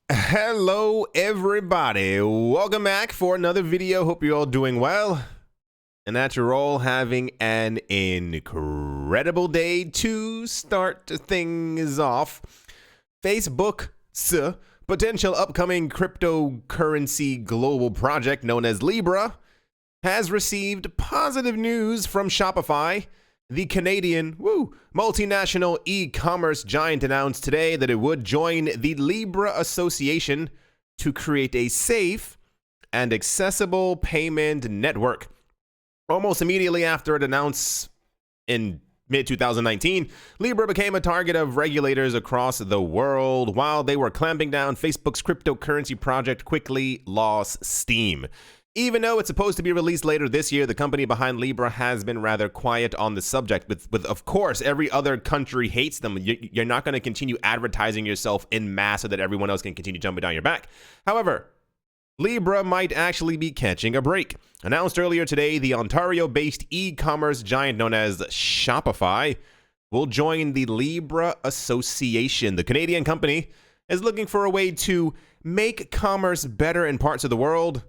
Hello everybody, welcome back for another video. Hope you're all doing well and that you're all having an incredible day. To start things off, Facebook's potential upcoming cryptocurrency global project known as Libra has received positive news from Shopify. The Canadian multinational e-commerce giant announced today that it would join the Libra Association to create a safe and accessible payment network. Almost immediately after it announced in mid-2019, Libra became a target of regulators across the world. While they were clamping down, Facebook's cryptocurrency project quickly lost steam. Even though it's supposed to be released later this year, the company behind Libra has been rather quiet on the subject. With of course, every other country hates them. You're not going to continue advertising yourself in mass so that everyone else can continue jumping down your back. However, Libra might actually be catching a break. Announced earlier today, the Ontario-based e-commerce giant known as Shopify will join the Libra Association. The Canadian company is looking for a way to make commerce better in parts of the world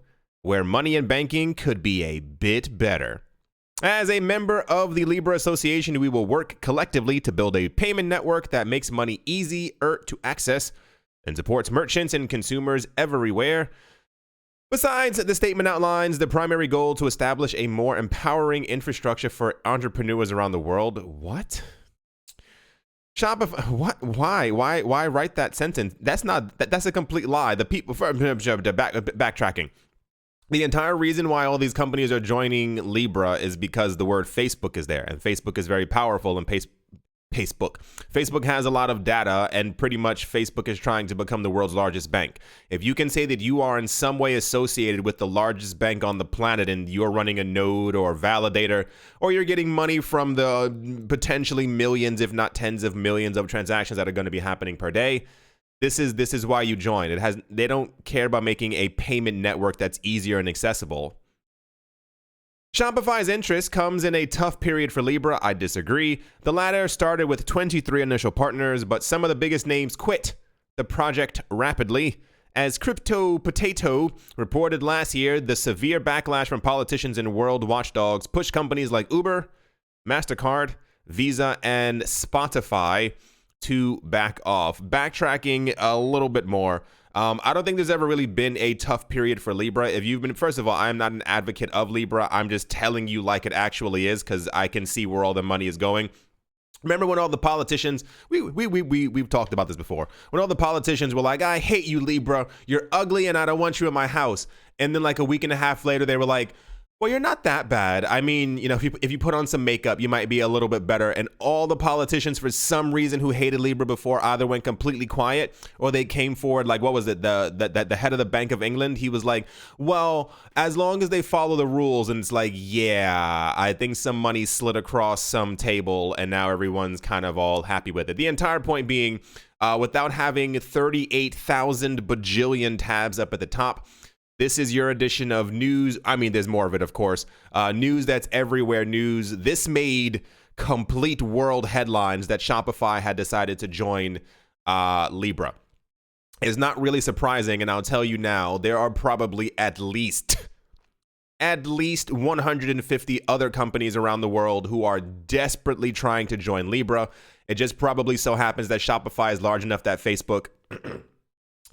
where money and banking could be a bit better. As a member of the Libra Association, we will work collectively to build a payment network that makes money easier to access and supports merchants and consumers everywhere. Besides, the statement outlines the primary goal to establish a more empowering infrastructure for entrepreneurs around the world. What? Shopify, what? Why write that sentence? That's a complete lie. The people, backtracking. The entire reason why all these companies are joining Libra is because the word Facebook is there, and Facebook is very powerful. And Facebook has a lot of data, and pretty much Facebook is trying to become the world's largest bank. If you can say that you are in some way associated with the largest bank on the planet, and you're running a node or validator, or you're getting money from the potentially millions, if not tens of millions of transactions that are going to be happening per day, This is why you join. They don't care about making a payment network that's easier and accessible. Shopify's interest comes in a tough period for Libra. I disagree. The latter started with 23 initial partners, but some of the biggest names quit the project rapidly. As Crypto Potato reported last year, the severe backlash from politicians and world watchdogs pushed companies like Uber, MasterCard, Visa, and Spotify to back off. Backtracking a little bit more, I don't think there's ever really been a tough period for Libra. If you've been, first of all, I'm not an advocate of Libra. I'm just telling you like it actually is, because I can see where all the money is going. Remember when all the politicians, we've talked about this before, when all the politicians were like, I hate you, Libra, you're ugly and I don't want you in my house. And then like a week and a half later, they were like, well, you're not that bad. I mean, you know, if you put on some makeup, you might be a little bit better. And all the politicians, for some reason, who hated Libra before, either went completely quiet or they came forward. Like, what was it? The head of the Bank of England, he was like, well, as long as they follow the rules. And it's like, yeah, I think some money slid across some table and now everyone's kind of all happy with it. The entire point being, without having 38,000 bajillion tabs up at the top, this is your edition of news. I mean, there's more of it, of course. News that's everywhere news. This made complete world headlines that Shopify had decided to join Libra. It's not really surprising, and I'll tell you now, there are probably at least 150 other companies around the world who are desperately trying to join Libra. It just probably so happens that Shopify is large enough that Facebook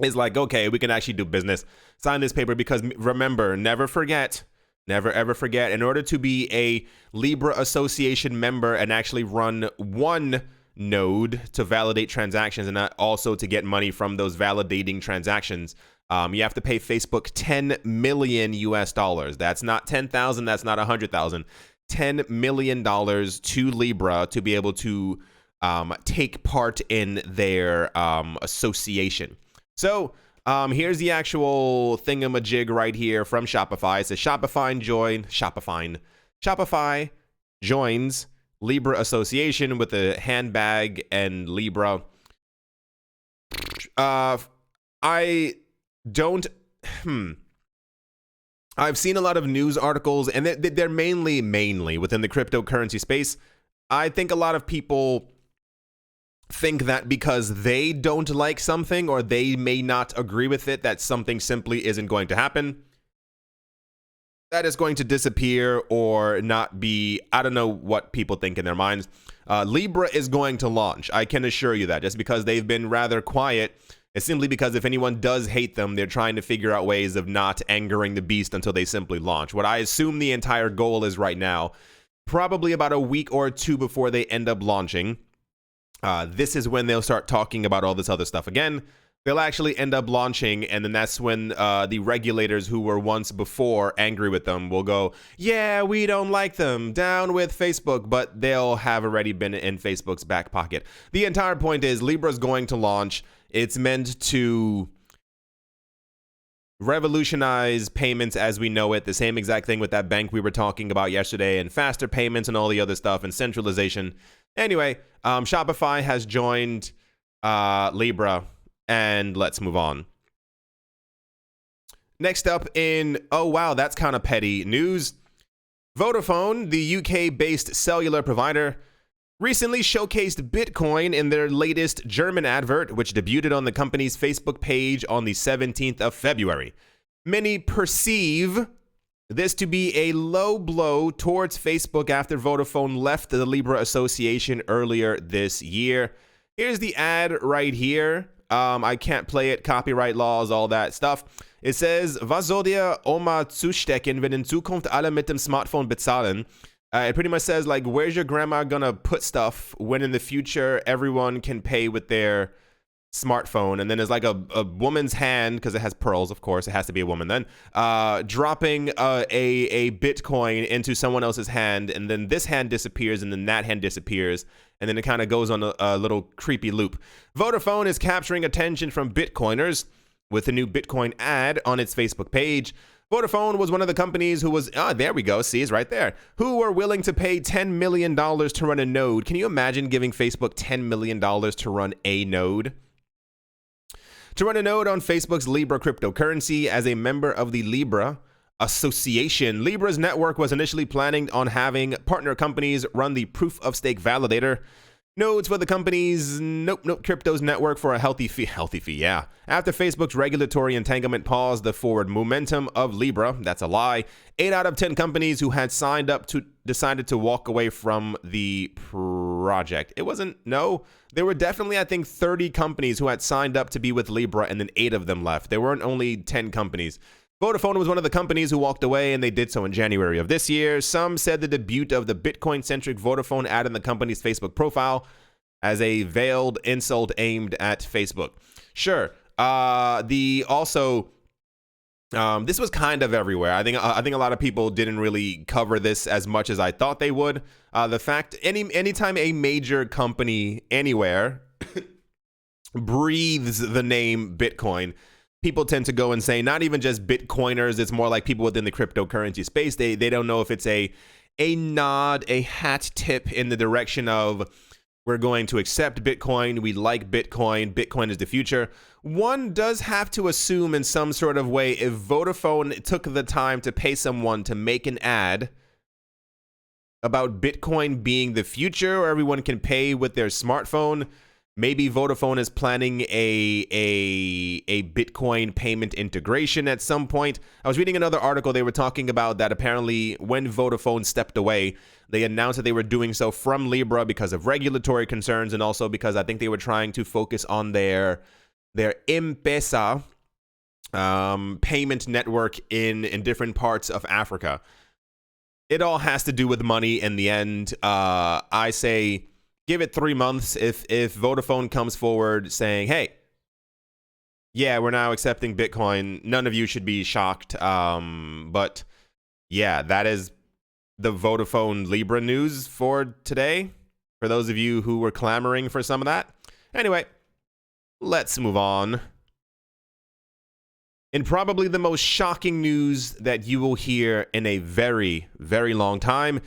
is like, okay, we can actually do business. Sign this paper, because remember, never ever forget, in order to be a Libra Association member and actually run one node to validate transactions and also to get money from those validating transactions, you have to pay Facebook $10 million US. That's not 10,000, that's not 100,000. $10 million to Libra to be able to take part in their association. So here's the actual thingamajig right here from Shopify. It says Shopify joins Libra Association with a handbag and Libra. I don't. I've seen a lot of news articles, and they're mainly within the cryptocurrency space. I think a lot of people think that because they don't like something or they may not agree with it, that something simply isn't going to happen. That is going to disappear or not be, I don't know what people think in their minds. Libra is going to launch. I can assure you that. Just because they've been rather quiet, it's simply because if anyone does hate them, they're trying to figure out ways of not angering the beast until they simply launch. What I assume the entire goal is right now, probably about a week or two before they end up launching, this is when they'll start talking about all this other stuff again. They'll actually end up launching, and then that's when the regulators who were once before angry with them will go, yeah, we don't like them, down with Facebook, but they'll have already been in Facebook's back pocket. The entire point is Libra's going to launch. It's meant to revolutionize payments as we know it, the same exact thing with that bank we were talking about yesterday, and faster payments and all the other stuff, and centralization. Anyway, Shopify has joined Libra. And let's move on. Next up in, oh wow, that's kind of petty news. Vodafone, the UK-based cellular provider, recently showcased Bitcoin in their latest German advert, which debuted on the company's Facebook page on the 17th of February. Many perceive this to be a low blow towards Facebook after Vodafone left the Libra Association earlier this year. Here's the ad right here. I can't play it, copyright laws, all that stuff. It says, was soll dir Oma zustecken, wenn in Zukunft alle mit dem Smartphone bezahlen? It pretty much says, like, where's your grandma gonna put stuff when in the future everyone can pay with their smartphone? And then there's like a woman's hand, because it has pearls, of course, it has to be a woman then, dropping a Bitcoin into someone else's hand, and then this hand disappears, and then that hand disappears, and then it kind of goes on a little creepy loop. Vodafone is capturing attention from Bitcoiners with a new Bitcoin ad on its Facebook page. Vodafone was one of the companies who was, there we go, see, it's right there, who were willing to pay $10 million to run a node. Can you imagine giving Facebook $10 million to run a node? To run a node on Facebook's Libra cryptocurrency as a member of the Libra Association. Libra's network was initially planning on having partner companies run the proof-of-stake validator nodes for the company's Nope Crypto's network for a healthy fee, yeah. After Facebook's regulatory entanglement paused the forward momentum of Libra, that's a lie, 8 out of 10 companies who had signed up decided to walk away from the project. There were definitely, I think, 30 companies who had signed up to be with Libra, and then 8 of them left. There weren't only 10 companies. Vodafone was one of the companies who walked away, and they did so in January of this year. Some said the debut of the Bitcoin-centric Vodafone ad in the company's Facebook profile as a veiled insult aimed at Facebook. Sure. This was kind of everywhere. I think a lot of people didn't really cover this as much as I thought they would. The fact, anytime a major company anywhere breathes the name Bitcoin, people tend to go and say, not even just Bitcoiners, it's more like people within the cryptocurrency space. They don't know if it's a nod, a hat tip in the direction of, we're going to accept Bitcoin, we like Bitcoin, Bitcoin is the future. One does have to assume in some sort of way, if Vodafone took the time to pay someone to make an ad about Bitcoin being the future, or everyone can pay with their smartphone, maybe Vodafone is planning a Bitcoin payment integration at some point. I was reading another article. They were talking about that apparently when Vodafone stepped away, they announced that they were doing so from Libra because of regulatory concerns, and also because I think they were trying to focus on their M-Pesa payment network in different parts of Africa. It all has to do with money in the end. I say, give it 3 months. If Vodafone comes forward saying, hey, yeah, we're now accepting Bitcoin, none of you should be shocked. But yeah, that is the Vodafone Libra news for today, for those of you who were clamoring for some of that. Anyway, let's move on. In probably the most shocking news that you will hear in a very, very long time,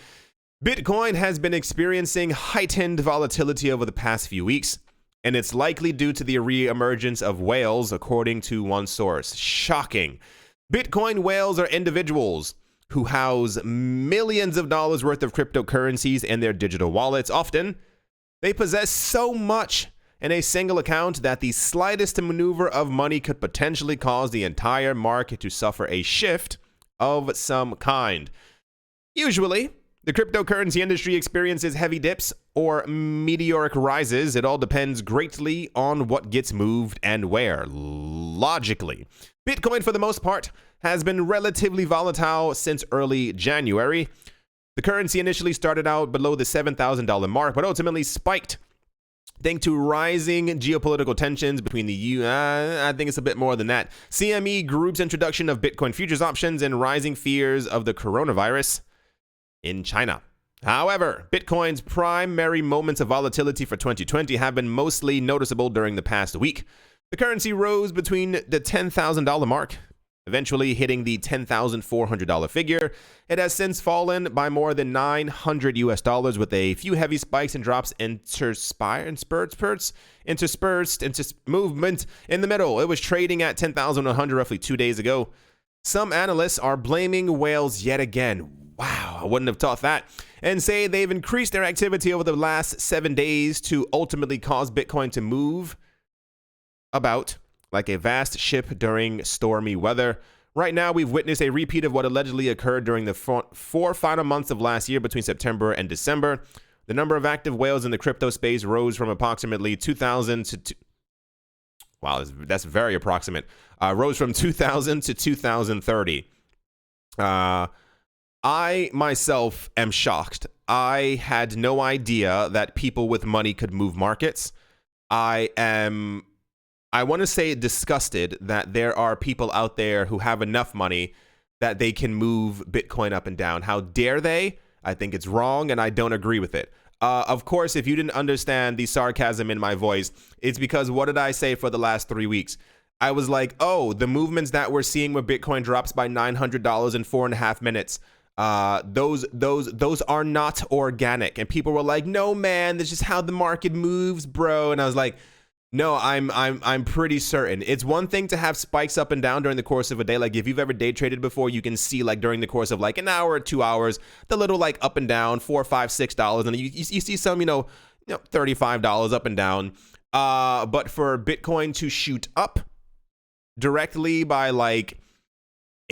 Bitcoin has been experiencing heightened volatility over the past few weeks, and it's likely due to the re-emergence of whales, according to one source. Shocking. Bitcoin whales are individuals who house millions of dollars worth of cryptocurrencies in their digital wallets, often They possess so much in a single account that the slightest maneuver of money could potentially cause the entire market to suffer a shift of some kind. Usually, the cryptocurrency industry experiences heavy dips or meteoric rises. It all depends greatly on what gets moved and where. Logically, Bitcoin, for the most part, has been relatively volatile since early January. The currency initially started out below the $7,000 mark, but ultimately spiked thanks to rising geopolitical tensions between the U.S. I think it's a bit more than that. CME Group's introduction of Bitcoin futures options and rising fears of the coronavirus in China. However, Bitcoin's primary moments of volatility for 2020 have been mostly noticeable during the past week. The currency rose between the $10,000 mark, eventually hitting the $10,400 figure. It has since fallen by more than $900 with a few heavy spikes and drops interspersed movement in the middle. It was trading at 10,100 roughly 2 days ago. Some analysts are blaming whales yet again. Wow, I wouldn't have thought that. And say they've increased their activity over the last 7 days to ultimately cause Bitcoin to move about like a vast ship during stormy weather. Right now, we've witnessed a repeat of what allegedly occurred during the four final months of last year between September and December. The number of active whales in the crypto space rose from approximately 2,000 to... Wow, that's very approximate. Rose from 2,000 to 2,030. I myself am shocked. I had no idea that people with money could move markets. I want to say disgusted that there are people out there who have enough money that they can move Bitcoin up and down. How dare they? I think it's wrong, and I don't agree with it. Of course, if you didn't understand the sarcasm in my voice, it's because what did I say for the last 3 weeks? I was like, oh, the movements that we're seeing where Bitcoin drops by $900 in 4.5 minutes, those are not organic. And people were like, no, man, that's just how the market moves, bro. And I was like, no, I'm pretty certain. It's one thing to have spikes up and down during the course of a day. Like if you've ever day traded before, you can see like during the course of like an hour or 2 hours, the little like up and down, $4, $5, $6, and you see some, $35 up and down. But for Bitcoin to shoot up directly by like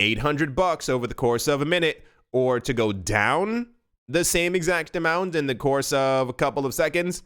$800 over the course of a minute, or to go down the same exact amount in the course of a couple of seconds,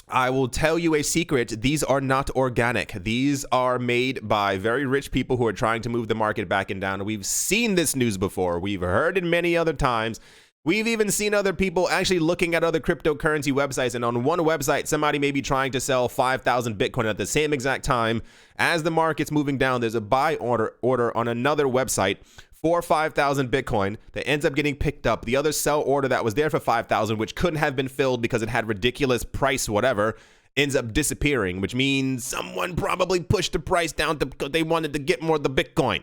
I will tell you a secret. These are not organic. These are made by very rich people who are trying to move the market back and down. We've seen this news before. We've heard it many other times. We've even seen other people actually looking at other cryptocurrency websites, and on one website, somebody may be trying to sell 5,000 Bitcoin at the same exact time. As the market's moving down, there's a buy order on another website for 5,000 Bitcoin that ends up getting picked up. The other sell order that was there for 5,000, which couldn't have been filled because it had ridiculous price, whatever, ends up disappearing, which means someone probably pushed the price down because they wanted to get more of the Bitcoin.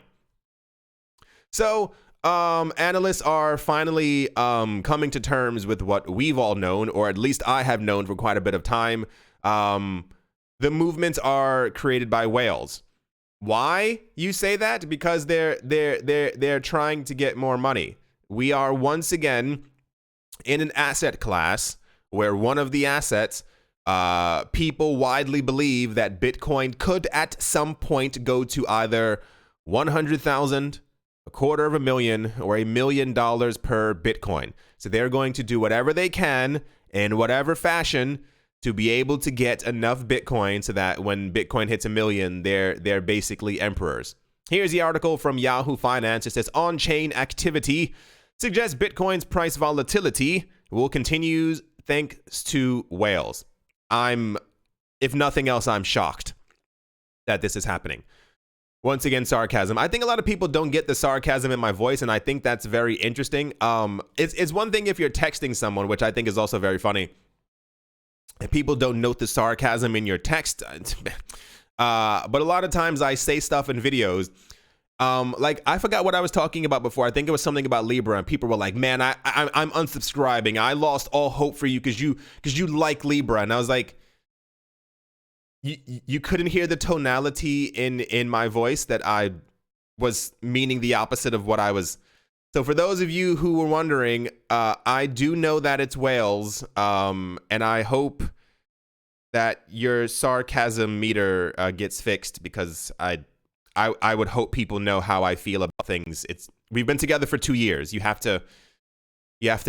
So analysts are finally coming to terms with what we've all known, or at least I have known for quite a bit of time. The movements are created by whales. Why you say that? Because they're trying to get more money. We are once again in an asset class where one of the assets, people widely believe that Bitcoin could at some point go to either 100,000, $250,000, or $1 million per Bitcoin. So they're going to do whatever they can in whatever fashion to be able to get enough Bitcoin so that when Bitcoin hits 1 million, they're basically emperors. Here's the article from Yahoo Finance. It says, on-chain activity suggests Bitcoin's price volatility will continue thanks to whales. If nothing else, I'm shocked that this is happening. Once again, sarcasm. I think a lot of people don't get the sarcasm in my voice, and I think that's very interesting. It's one thing if you're texting someone, which I think is also very funny. If people don't note the sarcasm in your text, but a lot of times I say stuff in videos. Like I forgot what I was talking about before. I think it was something about Libra, and people were like, "Man, I'm unsubscribing. I lost all hope for you because you like Libra." And I was like, "You couldn't hear the tonality in my voice that I was meaning the opposite of what I was So for those of you who were wondering, I do know that it's whales, and I hope that your sarcasm meter gets fixed, because I would hope people know how I feel about things. We've been together for 2 years. You have to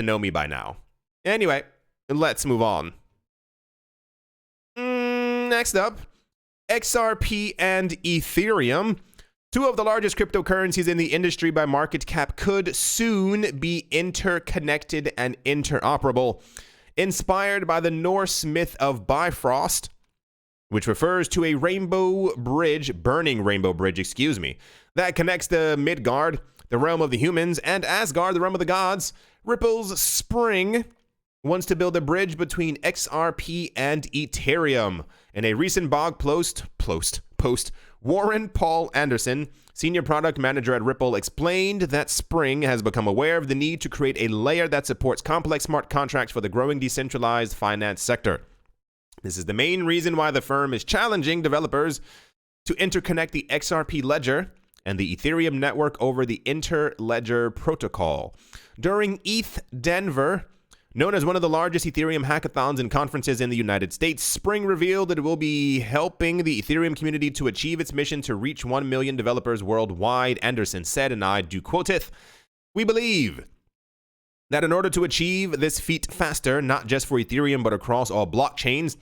know me by now. Anyway, let's move on. Next up, XRP and Ethereum, two of the largest cryptocurrencies in the industry by market cap, could soon be interconnected and interoperable. Inspired by the Norse myth of Bifrost, which refers to a burning rainbow bridge, that connects the Midgard, the realm of the humans, and Asgard, the realm of the gods, Ripple's Spring wants to build a bridge between XRP and Ethereum. In a recent blog post, Warren Paul Anderson, senior product manager at Ripple, explained that Spring has become aware of the need to create a layer that supports complex smart contracts for the growing decentralized finance sector. This is the main reason why the firm is challenging developers to interconnect the XRP ledger and the Ethereum network over the Interledger protocol. During ETH Denver, known as one of the largest Ethereum hackathons and conferences in the United States, Spring revealed that it will be helping the Ethereum community to achieve its mission to reach 1 million developers worldwide. Anderson said, and I do quoteth, "We believe that in order to achieve this feat faster, not just for Ethereum but across all blockchains,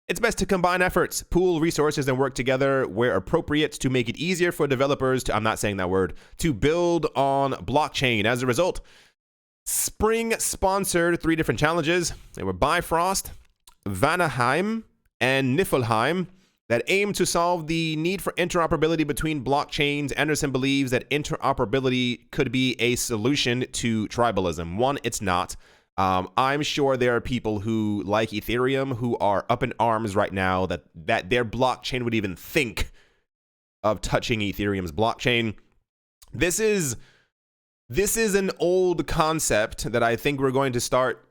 it's best to combine efforts, pool resources, and work together where appropriate to make it easier for developers to, I'm not saying that word, to build on blockchain." As a result, Spring sponsored 3 different challenges. They were Bifrost, Vanaheim, and Niflheim that aim to solve the need for interoperability between blockchains. Anderson believes that interoperability could be a solution to tribalism. One, it's not. I'm sure there are people who like Ethereum who are up in arms right now that their blockchain would even think of touching Ethereum's blockchain. This is an old concept that I think we're going to start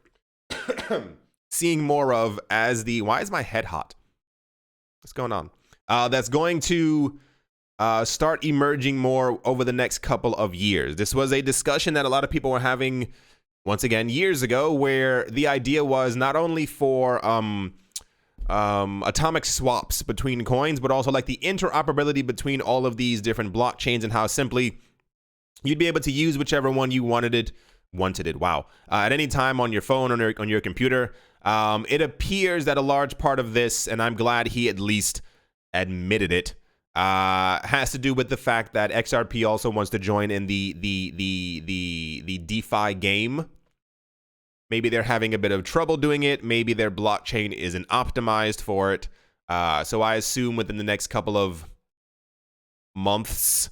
seeing more of as why is my head hot? What's going on? That's going to start emerging more over the next couple of years. This was a discussion that a lot of people were having, once again, years ago, where the idea was not only for atomic swaps between coins, but also like the interoperability between all of these different blockchains, and how simply you'd be able to use whichever one you wanted it. Wow. At any time on your phone or on your computer. It appears that a large part of this, and I'm glad he at least admitted it, has to do with the fact that XRP also wants to join in the DeFi game. Maybe they're having a bit of trouble doing it. Maybe their blockchain isn't optimized for it. So I assume within the next couple of months,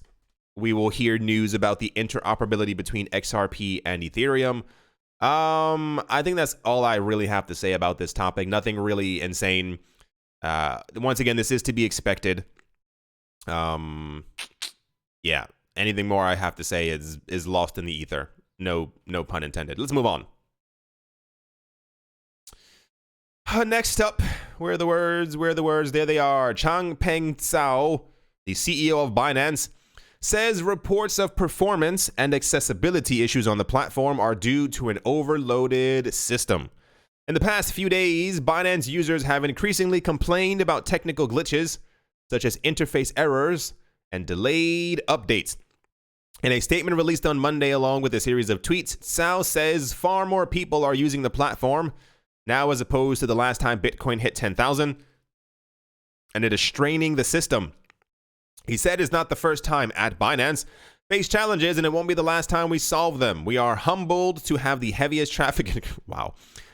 we will hear news about the interoperability between XRP and Ethereum. I think that's all I really have to say about this topic. Nothing really insane. Once again, this is to be expected. Yeah, anything more I have to say is lost in the ether. No pun intended. Let's move on. Next up, where are the words? There they are. Changpeng Zhao, the CEO of Binance, says reports of performance and accessibility issues on the platform are due to an overloaded system. In the past few days, Binance users have increasingly complained about technical glitches, such as interface errors and delayed updates. In a statement released on Monday along with a series of tweets, Zhao says far more people are using the platform now as opposed to the last time Bitcoin hit 10,000, and it is straining the system. He said it's not the first time at Binance face challenges, and it won't be the last time we solve them. We are humbled to have the heaviest traffic in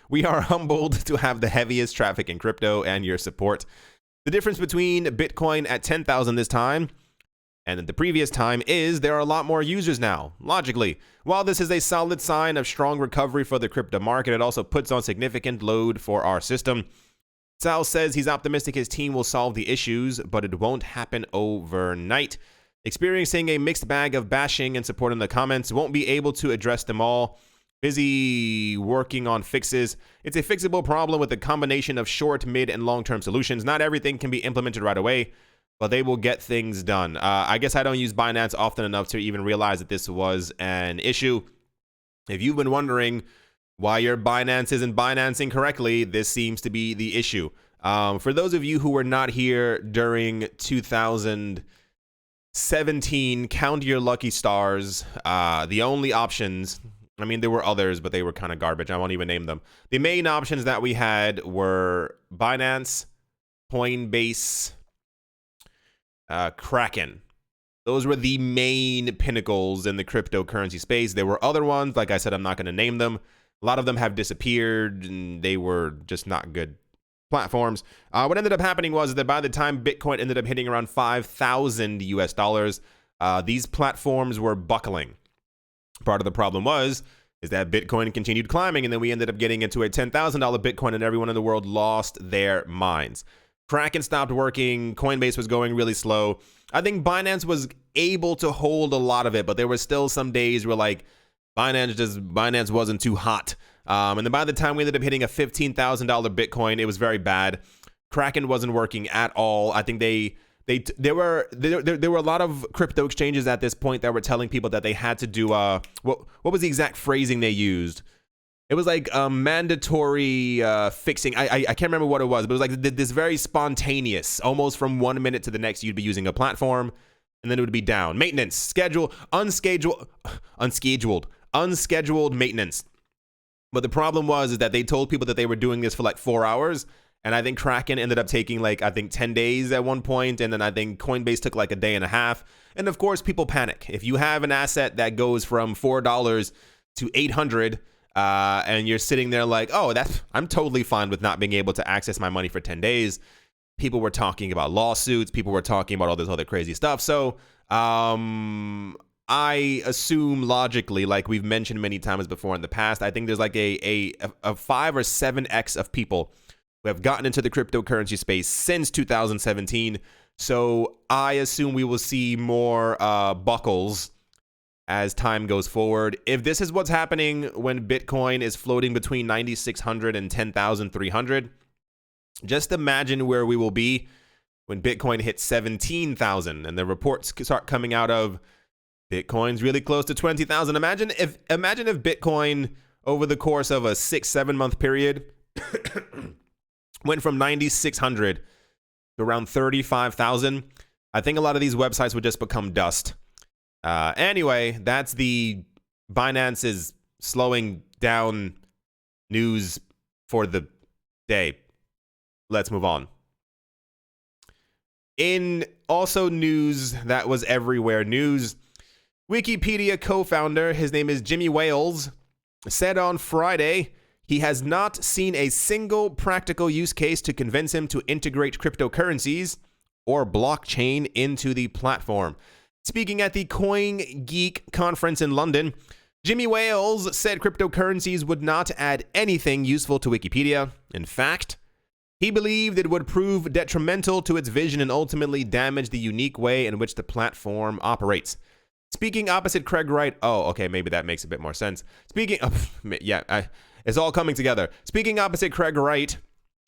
We are humbled to have the heaviest traffic in crypto and your support. The difference between Bitcoin at 10,000 this time and the previous time is there are a lot more users now. Logically, while this is a solid sign of strong recovery for the crypto market, it also puts on significant load for our system. Zhao says he's optimistic his team will solve the issues, but it won't happen overnight. Experiencing a mixed bag of bashing and support in the comments, won't be able to address them all. Busy working on fixes. It's a fixable problem with a combination of short, mid, and long-term solutions. Not everything can be implemented right away, but they will get things done. I guess I don't use Binance often enough to even realize that this was an issue. If you've been wondering why your Binance isn't Binancing correctly, this seems to be the issue. For those of you who were not here during 2017, count your lucky stars. The only options, I mean, there were others, but they were kind of garbage. I won't even name them. The main options that we had were Binance, Coinbase, Kraken. Those were the main pinnacles in the cryptocurrency space. There were other ones. Like I said, I'm not going to name them. A lot of them have disappeared, and they were just not good platforms. What ended up happening was that by the time Bitcoin ended up hitting around 5,000 US dollars, these platforms were buckling. Part of the problem is that Bitcoin continued climbing, and then we ended up getting into a $10,000 Bitcoin, and everyone in the world lost their minds. Kraken stopped working. Coinbase was going really slow. I think Binance was able to hold a lot of it, but there were still some days where like Binance wasn't too hot. And then by the time we ended up hitting a $15,000 Bitcoin, it was very bad. Kraken wasn't working at all. I think there were a lot of crypto exchanges at this point that were telling people that they had to do what was the exact phrasing they used? It was like mandatory fixing. I can't remember what it was, but it was like this very spontaneous, almost from 1 minute to the next, you'd be using a platform, and then it would be down. Maintenance, unscheduled maintenance. But the problem was that they told people that they were doing this for like 4 hours, and I think Kraken ended up taking like, I think 10 days at one point, and then I think Coinbase took like a day and a half. And of course, people panic. If you have an asset that goes from $4 to $800, and you're sitting there like, oh, I'm totally fine with not being able to access my money for 10 days. People were talking about lawsuits. People were talking about all this other crazy stuff. So I assume logically, like we've mentioned many times before in the past, I think there's like a 5 or 7x of people who have gotten into the cryptocurrency space since 2017. So I assume we will see more buckles as time goes forward. If this is what's happening when Bitcoin is floating between 9,600 and 10,300, just imagine where we will be when Bitcoin hits 17,000 and the reports start coming out of Bitcoin's really close to 20,000. Imagine if Bitcoin over the course of a 6-7 month period went from 9,600 to around 35,000. I think a lot of these websites would just become dust. Anyway, that's the Binance is slowing down news for the day. Let's move on. In also news that was everywhere news, Wikipedia co-founder, his name is Jimmy Wales, said on Friday he has not seen a single practical use case to convince him to integrate cryptocurrencies or blockchain into the platform. Speaking at the CoinGeek conference in London, Jimmy Wales said cryptocurrencies would not add anything useful to Wikipedia. In fact, he believed it would prove detrimental to its vision and ultimately damage the unique way in which the platform operates. Speaking opposite Craig Wright, maybe that makes a bit more sense. It's all coming together. Speaking opposite Craig Wright,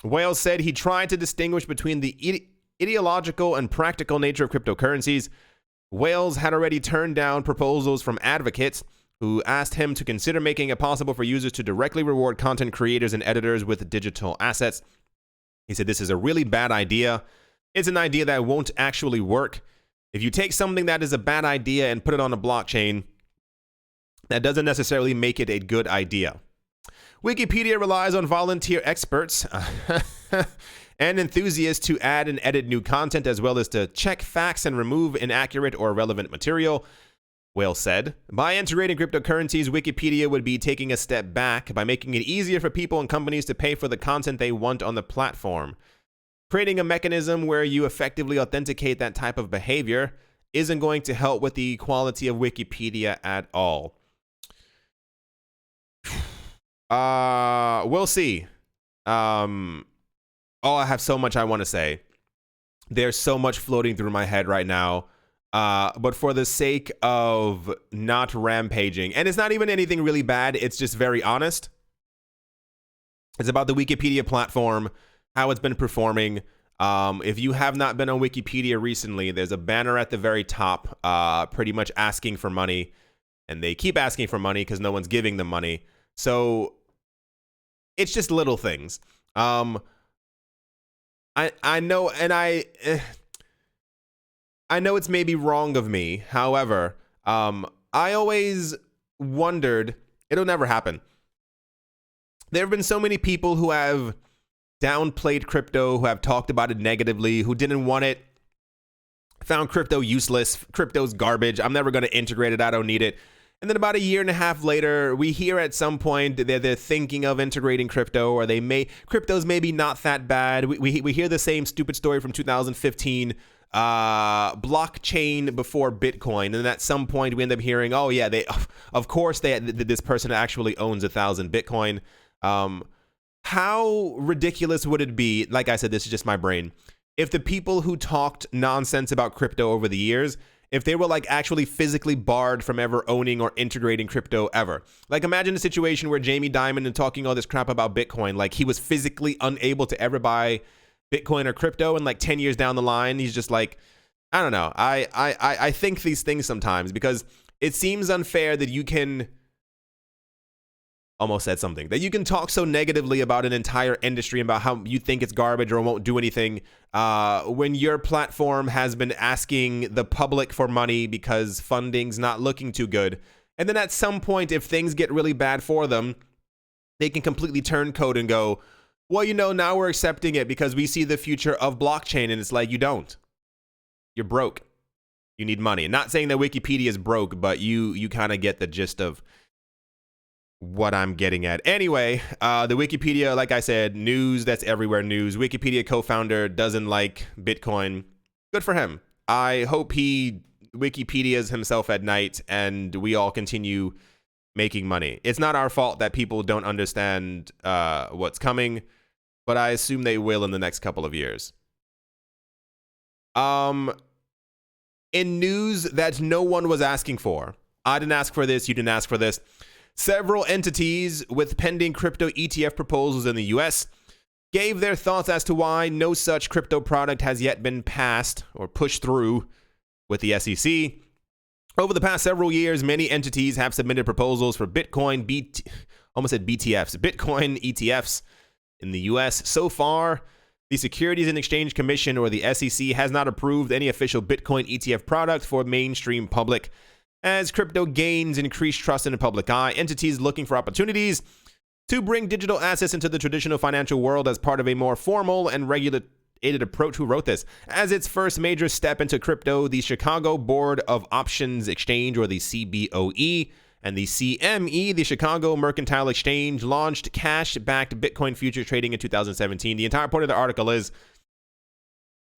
Wales said he tried to distinguish between the ideological and practical nature of cryptocurrencies. Wales had already turned down proposals from advocates who asked him to consider making it possible for users to directly reward content creators and editors with digital assets. He said, this is a really bad idea. It's an idea that won't actually work. If you take something that is a bad idea and put it on a blockchain, that doesn't necessarily make it a good idea. Wikipedia relies on volunteer experts and enthusiasts to add and edit new content, as well as to check facts and remove inaccurate or irrelevant material. Wales said, by integrating cryptocurrencies, Wikipedia would be taking a step back by making it easier for people and companies to pay for the content they want on the platform. Creating a mechanism where you effectively authenticate that type of behavior isn't going to help with the quality of Wikipedia at all. We'll see. I have so much I want to say. There's so much floating through my head right now. But for the sake of not rampaging, and it's not even anything really bad, it's just very honest. It's about the Wikipedia platform, how it's been performing. If you have not been on Wikipedia recently, there's a banner at the very top, pretty much asking for money. and they keep asking for money because no one's giving them money. So it's just little things. I know, and I know it's maybe wrong of me. However, I always wondered, it'll never happen. There have been so many people who have downplayed crypto, who have talked about it negatively, who didn't want it, found crypto useless, crypto's garbage, I'm never going to integrate it, I don't need it. And then about a year and a half later, we hear at some point that they're thinking of integrating crypto, or crypto's maybe not that bad. We hear the same stupid story from 2015, blockchain before Bitcoin. And then at some point we end up hearing, oh yeah, of course this person actually owns 1,000 Bitcoin. How ridiculous would it be? Like I said, this is just my brain. If the people who talked nonsense about crypto over the years, if they were like actually physically barred from ever owning or integrating crypto ever. Like imagine a situation where Jamie Dimon and talking all this crap about Bitcoin, like he was physically unable to ever buy Bitcoin or crypto, and like 10 years down the line, he's just like, I don't know. I think these things sometimes because it seems unfair that you can almost said something that you can talk so negatively about an entire industry, about how you think it's garbage or won't do anything, when your platform has been asking the public for money because funding's not looking too good. And then at some point, if things get really bad for them, they can completely turn code and go, well, now we're accepting it because we see the future of blockchain. And it's like, you don't. You're broke. You need money. Not saying that Wikipedia is broke, but you kind of get the gist of what I'm getting at. Anyway, the Wikipedia, like I said, news that's everywhere news. Wikipedia co-founder doesn't like Bitcoin. Good for him. I hope he Wikipedias himself at night and we all continue making money. It's not our fault that people don't understand what's coming, but I assume they will in the next couple of years. In news that no one was asking for, I didn't ask for this, you didn't ask for this. Several entities with pending crypto ETF proposals in the US gave their thoughts as to why no such crypto product has yet been passed or pushed through with the SEC. Over the past several years, many entities have submitted proposals for Bitcoin, BTFs, Bitcoin ETFs in the US. So far, the Securities and Exchange Commission, or the SEC, has not approved any official Bitcoin ETF product for mainstream public. As crypto gains increased trust in the public eye, entities looking for opportunities to bring digital assets into the traditional financial world as part of a more formal and regulated approach. Who wrote this? As its first major step into crypto, the Chicago Board of Options Exchange, or the CBOE, and the CME, the Chicago Mercantile Exchange, launched cash-backed Bitcoin futures trading in 2017. The entire point of the article is,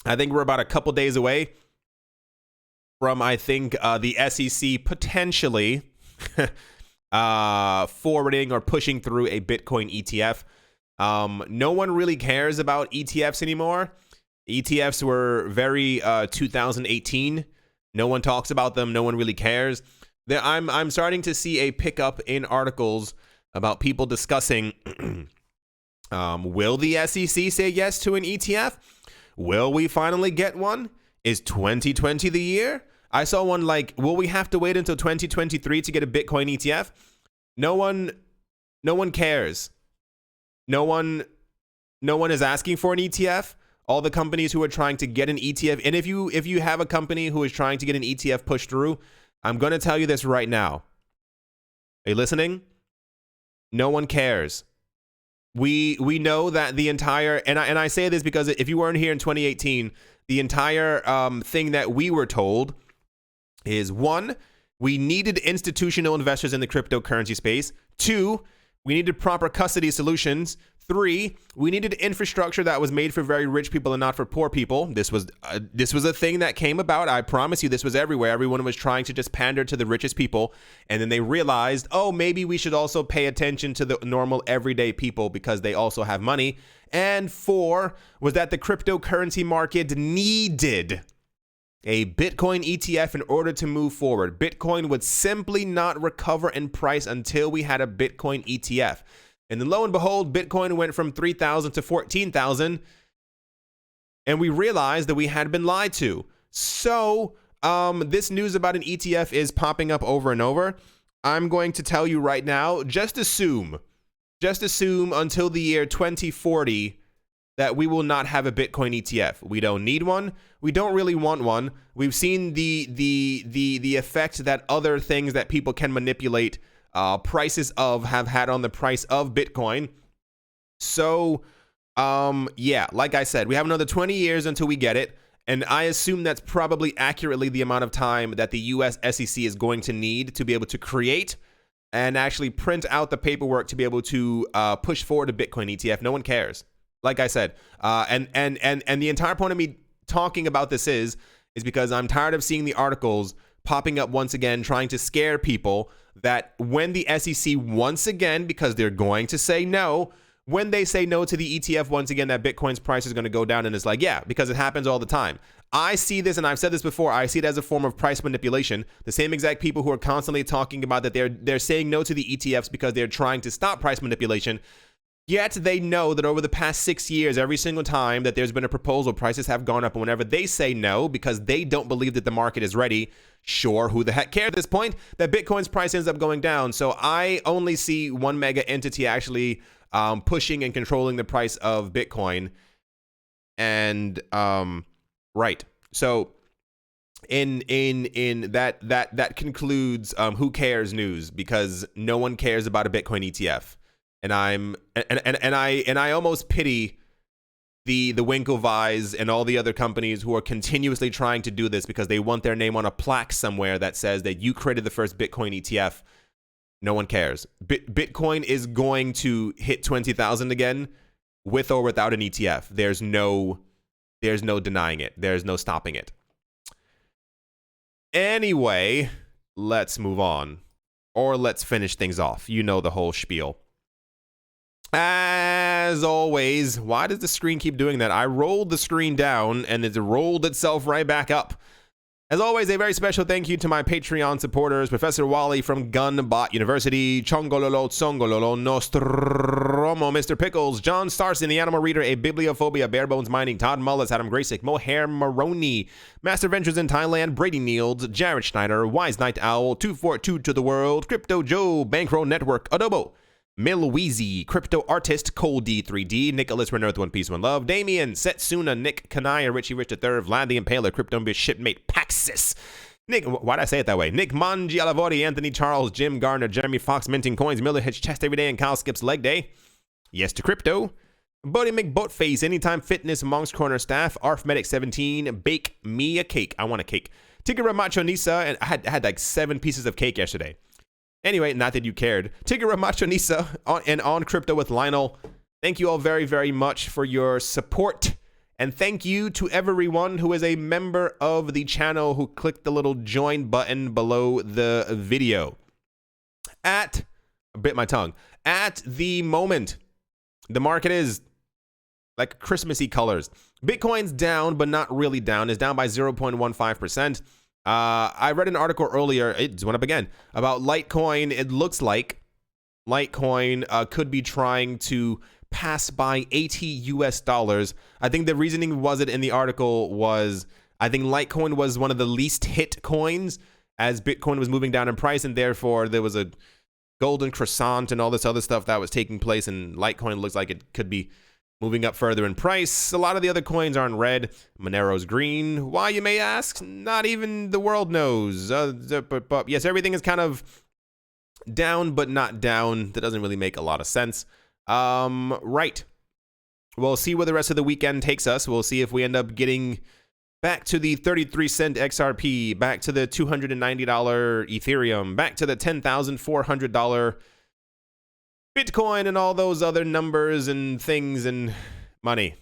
I think we're about a couple days away from, the SEC potentially forwarding or pushing through a Bitcoin ETF. No one really cares about ETFs anymore. ETFs were very 2018. No one talks about them. No one really cares. I'm starting to see a pickup in articles about people discussing, will the SEC say yes to an ETF? Will we finally get one? Is 2020 the year? I saw one like, will we have to wait until 2023 to get a Bitcoin ETF? No one cares. No one is asking for an ETF. All the companies who are trying to get an ETF, and if you have a company who is trying to get an ETF pushed through, I'm going to tell you this right now. Are you listening? No one cares. We know that the entire, and I say this because if you weren't here in 2018, the entire thing that we were told is, 1, we needed institutional investors in the cryptocurrency space. 2, we needed proper custody solutions. 3, we needed infrastructure that was made for very rich people and not for poor people. This was a thing that came about. I promise you, this was everywhere. Everyone was trying to just pander to the richest people. And then they realized, oh, maybe we should also pay attention to the normal everyday people because they also have money. And 4 was that the cryptocurrency market needed a Bitcoin ETF in order to move forward. Bitcoin would simply not recover in price until we had a Bitcoin ETF. And then lo and behold, Bitcoin went from 3,000 to 14,000. And we realized that we had been lied to. So this news about an ETF is popping up over and over. I'm going to tell you right now, just assume until the year 2040 that we will not have a Bitcoin ETF. We don't need one. We don't really want one. We've seen the effect that other things that people can manipulate prices of have had on the price of Bitcoin. So, yeah, like I said, we have another 20 years until we get it. And I assume that's probably accurately the amount of time that the US SEC is going to need to be able to create and actually print out the paperwork to be able to push forward a Bitcoin ETF. No one cares. Like I said, and the entire point of me talking about this is because I'm tired of seeing the articles popping up once again, trying to scare people that when the SEC once again, because they're going to say no, when they say no to the ETF once again, that Bitcoin's price is going to go down. And it's like, yeah, because it happens all the time. I see this, and I've said this before, I see it as a form of price manipulation. The same exact people who are constantly talking about that they're saying no to the ETFs because they're trying to stop price manipulation. Yet they know that over the past 6 years, every single time that there's been a proposal, prices have gone up. And whenever they say no, because they don't believe that the market is ready, sure, who the heck cares at this point, that Bitcoin's price ends up going down. So I only see one mega entity actually pushing and controlling the price of Bitcoin. And right. So in that concludes who cares news, because no one cares about a Bitcoin ETF. And I almost pity the Winklevise and all the other companies who are continuously trying to do this because they want their name on a plaque somewhere that says that you created the first Bitcoin ETF. No one cares. Bitcoin is going to hit 20,000 again, with or without an ETF. There's no denying it. There's no stopping it. Anyway, let's move on, or let's finish things off. You know the whole spiel. As always, why does the screen keep doing that? I rolled the screen down and it rolled itself right back up. As always, a very special thank you to my Patreon supporters, Professor Wally from Gunbot University, Chongololo Tsongololo Nostromo, Mr. Pickles, John Starson, The Animal Reader, A Bibliophobia, Barebones Mining, Todd Mullis, Adam Graysick, Mohair Maroney, Master Ventures in Thailand, Brady Niels, Jared Schneider, Wise Night Owl, 242 to the World, Crypto Joe, Bankroll Network, Adobo, Milweezy, Crypto Artist, Cole D3D, Nicholas Renerth, One Piece, One Love, Damien, Setsuna, Nick Kanaya, Richie Rich III, Vlad the Impaler, Crypto Bitch, Shipmate, Paxis, Nick, why'd I say it that way? Nick Mangialavori, Anthony Charles, Jim Garner, Jeremy Fox, Minting Coins, Miller Hitch, Chest Every Day, and Kyle Skips Leg Day. Yes to Crypto. Buddy McBoatface, Anytime Fitness, Monk's Corner Staff, Arfmedic17, Bake Me a Cake. I want a cake. Tigger Macho Nisa, and I had like 7 pieces of cake yesterday. Anyway, not that you cared. Tigger Macho Nisa and On Crypto with Lionel. Thank you all very, very much for your support. And thank you to everyone who is a member of the channel who clicked the little join button below the video. I bit my tongue. At the moment, the market is like Christmassy colors. Bitcoin's down, but not really down. It's down by 0.15%. I read an article earlier, it just went up again, about Litecoin. It looks like Litecoin could be trying to pass by $80. I think the reasoning was it in the article was, I think Litecoin was one of the least hit coins as Bitcoin was moving down in price, and therefore there was a golden croissant and all this other stuff that was taking place, and Litecoin looks like it could be moving up further in price. A lot of the other coins are in red. Monero's green. Why, you may ask? Not even the world knows. But yes, everything is kind of down, but not down. That doesn't really make a lot of sense. Right. We'll see where the rest of the weekend takes us. We'll see if we end up getting back to the 33-cent XRP, back to the $290 Ethereum, back to the $10,400 Bitcoin, and all those other numbers and things and money.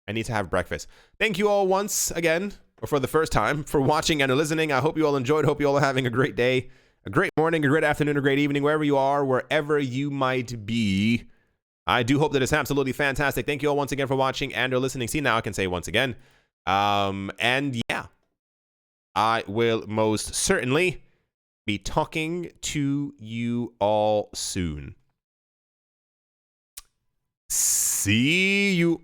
I need to have breakfast. Thank you all once again, or for the first time, for watching and listening. I hope you all enjoyed. Hope you all are having a great day, a great morning, a great afternoon, a great evening, wherever you are, wherever you might be. I do hope that it's absolutely fantastic. Thank you all once again for watching and or listening. See, now I can say once again. And yeah, I will most certainly be talking to you all soon. See you.